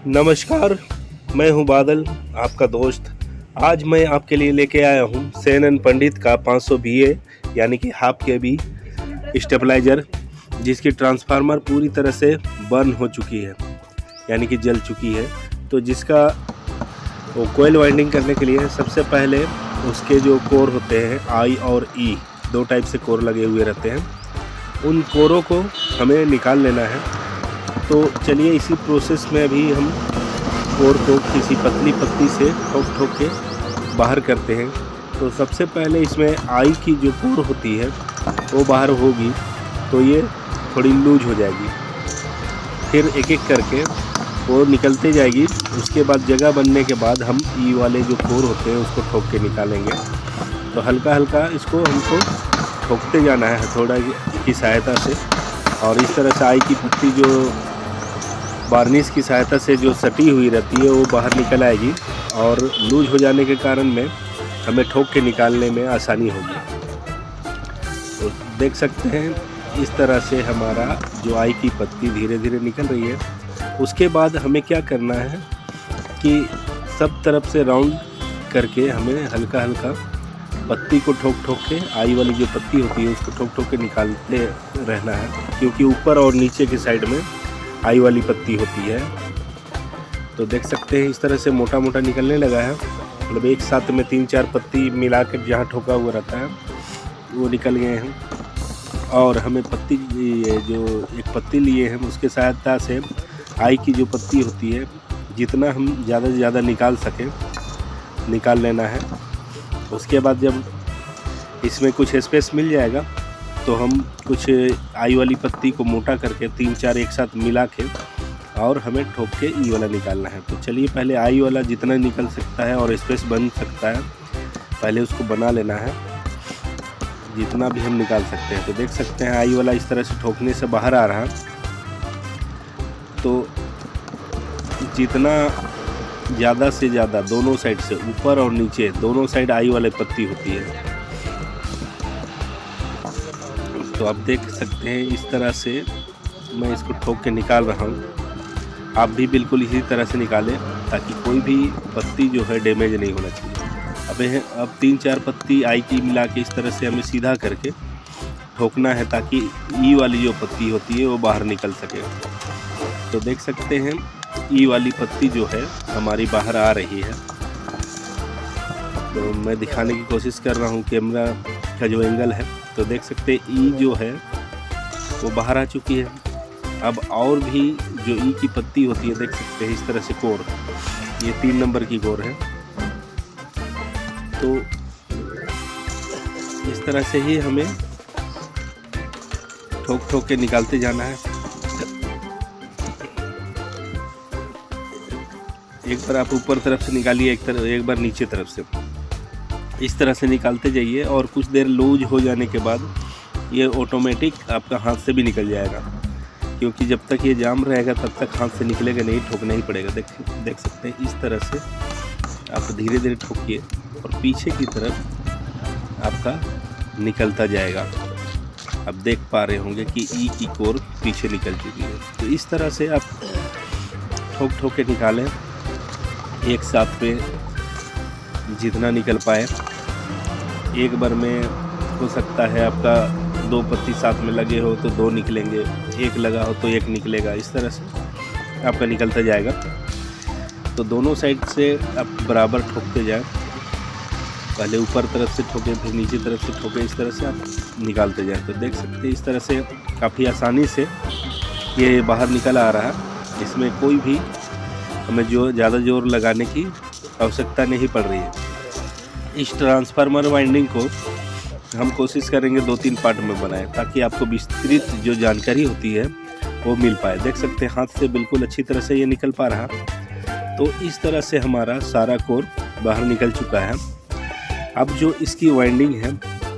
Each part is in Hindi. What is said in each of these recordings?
नमस्कार, मैं हूं बादल, आपका दोस्त। आज मैं आपके लिए लेके आया हूं सेन एंड पंडित का 500 VA यानी कि हाफ केवी स्टेबलाइजर, जिसकी ट्रांसफार्मर पूरी तरह से बर्न हो चुकी है यानी कि जल चुकी है। तो जिसका वो कोयल वाइंडिंग करने के लिए सबसे पहले उसके जो कोर होते हैं आई और ई, दो टाइप से कोर लगे हुए रहते हैं, उन कोरों को हमें निकाल लेना है। तो चलिए इसी प्रोसेस में अभी हम कोर को किसी पतली पत्ती से ठोक के बाहर करते हैं। तो सबसे पहले इसमें आई की जो कोर होती है वो बाहर होगी, तो ये थोड़ी लूज हो जाएगी। फिर एक एक करके वो निकलते जाएगी। उसके बाद जगह बनने के बाद हम ई वाले जो कोर होते हैं उसको ठोक के निकालेंगे। तो हल्का हल्का इसको हमको ठोकते जाना है हथौड़ा की सहायता से, और इस तरह से आई की पत्ती जो वार्निश की सहायता से जो सटी हुई रहती है वो बाहर निकल आएगी, और लूज हो जाने के कारण में हमें ठोक के निकालने में आसानी होगी। तो देख सकते हैं इस तरह से हमारा जो आई की पत्ती धीरे धीरे निकल रही है। उसके बाद हमें क्या करना है कि सब तरफ से राउंड करके हमें हल्का हल्का पत्ती को ठोक के, आई वाली जो पत्ती होती है उसको ठोक के निकालते रहना है, क्योंकि ऊपर और नीचे की साइड में आई वाली पत्ती होती है। तो देख सकते हैं इस तरह से मोटा मोटा निकलने लगा है, मतलब एक साथ में 3-4 पत्ती मिला कर जहाँ ठोका हुआ रहता है वो निकल गए हैं। और हमें पत्ती, जो एक पत्ती लिए हैं उसके सहायता से आई की जो पत्ती होती है जितना हम ज़्यादा से ज़्यादा निकाल सकें निकाल लेना है। उसके बाद जब इसमें कुछ स्पेस मिल जाएगा तो हम कुछ आई वाली पत्ती को मोटा करके 3-4 एक साथ मिला के और हमें ठोक के ई वाला निकालना है। तो चलिए पहले आई वाला जितना निकल सकता है और स्पेस बन सकता है पहले उसको बना लेना है, जितना भी हम निकाल सकते हैं। तो देख सकते हैं आई वाला इस तरह से ठोकने से बाहर आ रहा है। तो जितना ज़्यादा से ज़्यादा दोनों साइड से, ऊपर और नीचे दोनों साइड आई वाली पत्ती होती है। तो आप देख सकते हैं इस तरह से मैं इसको ठोक के निकाल रहा हूँ। आप भी बिल्कुल इसी तरह से निकालें ताकि कोई भी पत्ती जो है डैमेज नहीं होना चाहिए। अब 3-4 पत्ती आई की मिला के इस तरह से हमें सीधा करके ठोकना है ताकि ई वाली जो पत्ती होती है वो बाहर निकल सके। तो देख सकते हैं ई वाली पत्ती जो है हमारी बाहर आ रही है। तो मैं दिखाने की कोशिश कर रहा हूँ कैमरा का जो एंगल है। तो देख सकते हैं ई जो है वो बाहर आ चुकी है। अब और भी जो ई की पत्ती होती है देख सकते हैं इस तरह से कोर, ये 3 नंबर की कोर है। तो इस तरह से ही हमें ठोक के निकालते जाना है। एक बार आप ऊपर तरफ से निकालिए, एक बार नीचे तरफ से, इस तरह से निकालते जाइए। और कुछ देर लूज हो जाने के बाद ये ऑटोमेटिक आपका हाथ से भी निकल जाएगा, क्योंकि जब तक ये जाम रहेगा तब तक हाथ से निकलेगा नहीं, ठोकना ही पड़ेगा। देख सकते हैं इस तरह से आप धीरे धीरे ठोकिए और पीछे की तरफ आपका निकलता जाएगा। आप देख पा रहे होंगे कि ई की कोर पीछे निकल चुकी है। तो इस तरह से आप ठोक के निकालें एक साथ में जितना निकल पाए। एक बार में हो सकता है आपका 2 पत्ती साथ में लगे हो तो 2 निकलेंगे, 1 लगा हो तो 1 निकलेगा, इस तरह से आपका निकलता जाएगा। तो दोनों साइड से आप बराबर ठोकते जाएं, पहले ऊपर तरफ से ठोके फिर नीचे तरफ से ठोके, इस तरह से आप निकालते जाएं। तो देख सकते हैं इस तरह से काफ़ी आसानी से ये बाहर निकल आ रहा है। इसमें कोई भी हमें ज़्यादा जोर लगाने की आवश्यकता नहीं पड़ रही है। इस ट्रांसफार्मर वाइंडिंग को हम कोशिश करेंगे 2-3 पार्ट में बनाएं ताकि आपको विस्तृत जो जानकारी होती है वो मिल पाए। देख सकते हैं हाथ से बिल्कुल अच्छी तरह से ये निकल पा रहा। तो इस तरह से हमारा सारा कोर बाहर निकल चुका है। अब जो इसकी वाइंडिंग है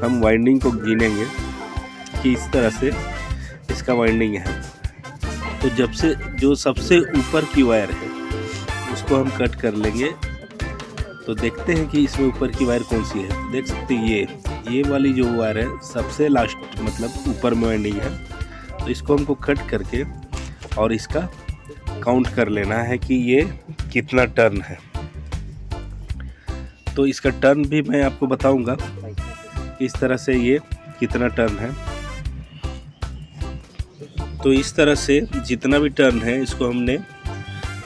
हम वाइंडिंग को गिनेंगे कि इस तरह से इसका वाइंडिंग है। तो जब से जो सबसे ऊपर की वायर है उसको हम कट कर लेंगे। तो देखते हैं कि इसमें ऊपर की वायर कौन सी है। देख सकते हैं ये वाली जो वायर है सबसे लास्ट, मतलब ऊपर में वाइंडिंग है। तो इसको हमको कट करके और इसका काउंट कर लेना है कि ये कितना टर्न है। तो इसका टर्न भी मैं आपको बताऊंगा इस तरह से ये कितना टर्न है। तो इस तरह से जितना भी टर्न है इसको हमने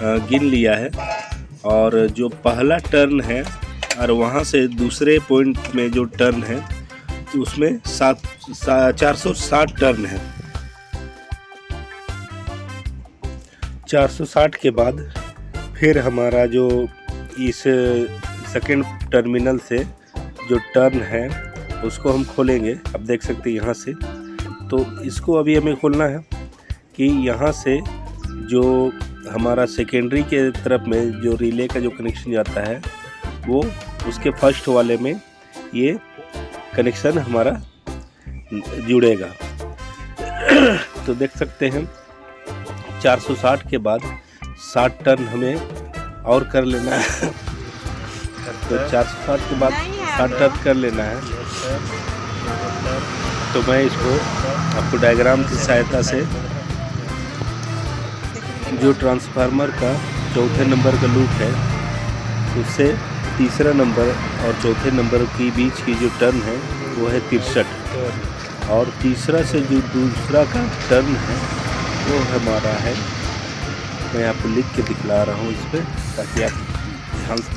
गिन लिया है, और जो पहला टर्न है और वहाँ से दूसरे पॉइंट में जो टर्न है तो उसमें 460 टर्न है। 460 के बाद फिर हमारा जो इस सेकेंड टर्मिनल से जो टर्न है उसको हम खोलेंगे। अब देख सकते हैं यहाँ से, तो इसको अभी हमें खोलना है कि यहाँ से जो हमारा सेकेंडरी के तरफ में जो रिले का जो कनेक्शन जाता है वो उसके फर्स्ट वाले में ये कनेक्शन हमारा जुड़ेगा। तो देख सकते हैं 460 के बाद 60 टर्न हमें और कर लेना है। तो 460 के बाद 60 टर्न कर लेना है। तो मैं इसको आपको डायग्राम की सहायता से जो ट्रांसफार्मर का चौथे नंबर का लूप है उससे तीसरा नंबर और चौथे नंबर के बीच की जो टर्न है वो है 63, और तीसरा से जो दूसरा का टर्न है वो हमारा है, मैं आपको लिख के दिखला रहा हूँ इस पर ताकि आप ध्यान से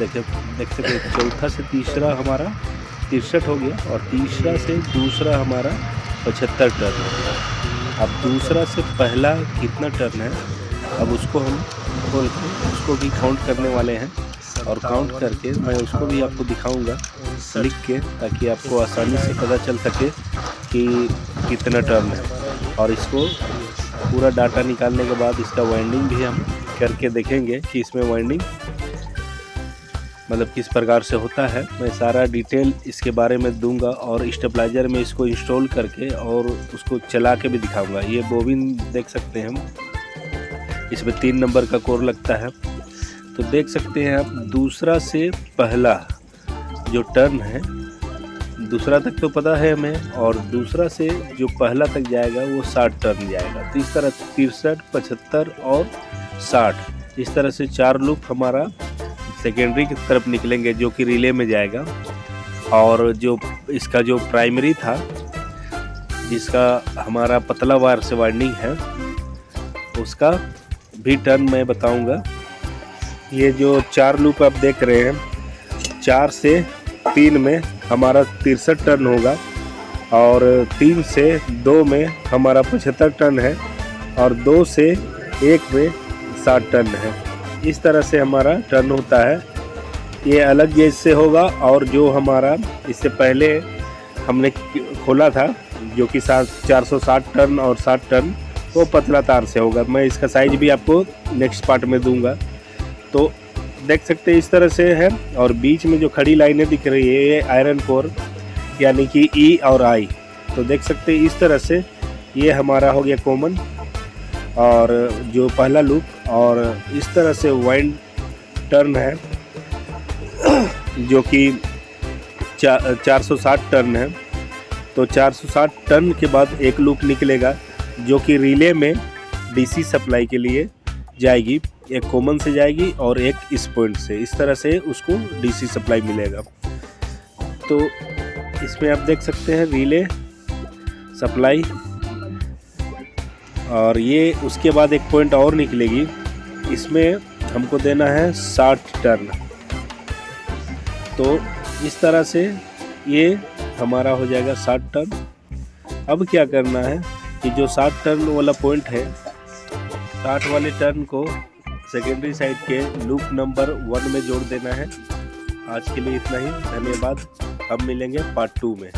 देख सकें। चौथा से तीसरा हमारा 63 हो गया, और तीसरा से दूसरा हमारा 75 टर्न हो गया। अब दूसरा से पहला कितना टर्न है अब उसको हम खोल के उसको भी काउंट करने वाले हैं, और काउंट करके मैं उसको भी आपको दिखाऊंगा लिख के, ताकि आपको आसानी से पता चल सके कि कितना टर्न है। और इसको पूरा डाटा निकालने के बाद इसका वाइंडिंग भी हम करके देखेंगे कि इसमें वाइंडिंग मतलब किस प्रकार से होता है। मैं सारा डिटेल इसके बारे में दूंगा, और स्टेबलाइजर में इसको इंस्टॉल करके और उसको चला के भी दिखाऊंगा। ये बोबिन देख सकते हैं हम, इसमें 3 नंबर का कोर लगता है। तो देख सकते हैं आप दूसरा से पहला जो टर्न है, दूसरा तक तो पता है हमें, और दूसरा से जो पहला तक जाएगा वो 60 टर्न जाएगा। तो इस तरह 63, 75 और 60 इस तरह से 4 लूप हमारा सेकेंडरी की तरफ निकलेंगे जो कि रिले में जाएगा। और जो इसका जो प्राइमरी था जिसका हमारा पतला वायर से वाइंडिंग है उसका भी टर्न मैं बताऊंगा। ये जो 4 लूप आप देख रहे हैं, 4 से 3 में हमारा 63 टर्न होगा, और 3 से 2 में हमारा 75 टर्न है, और 2 से 1 में 60 टर्न है। इस तरह से हमारा टर्न होता है। ये अलग गेज से होगा, और जो हमारा इससे पहले हमने खोला था जो कि 460 टर्न और 60 टर्न वो पतला तार से होगा। मैं इसका साइज भी आपको नेक्स्ट पार्ट में दूंगा। तो देख सकते हैं इस तरह से है, और बीच में जो खड़ी लाइनें दिख रही है ये आयरन कोर यानी कि ई और आई। तो देख सकते हैं इस तरह से ये हमारा हो गया कॉमन और जो पहला लूप, और इस तरह से वाइंड टर्न है जो कि 460 टर्न है। तो 460 टर्न के बाद एक लूप निकलेगा जो कि रिले में डीसी सप्लाई के लिए जाएगी। एक कॉमन से जाएगी और एक इस पॉइंट से, इस तरह से उसको डीसी सप्लाई मिलेगा। तो इसमें आप देख सकते हैं रिले सप्लाई, और ये उसके बाद एक पॉइंट और निकलेगी, इसमें हमको देना है 60 टर्न। तो इस तरह से ये हमारा हो जाएगा 60 टर्न। अब क्या करना है कि जो 60 टर्न वाला पॉइंट है, 60 वाले टर्न को सेकेंडरी साइड के लूप नंबर 1 में जोड़ देना है। आज के लिए इतना ही, धन्यवाद। अब मिलेंगे पार्ट 2 में।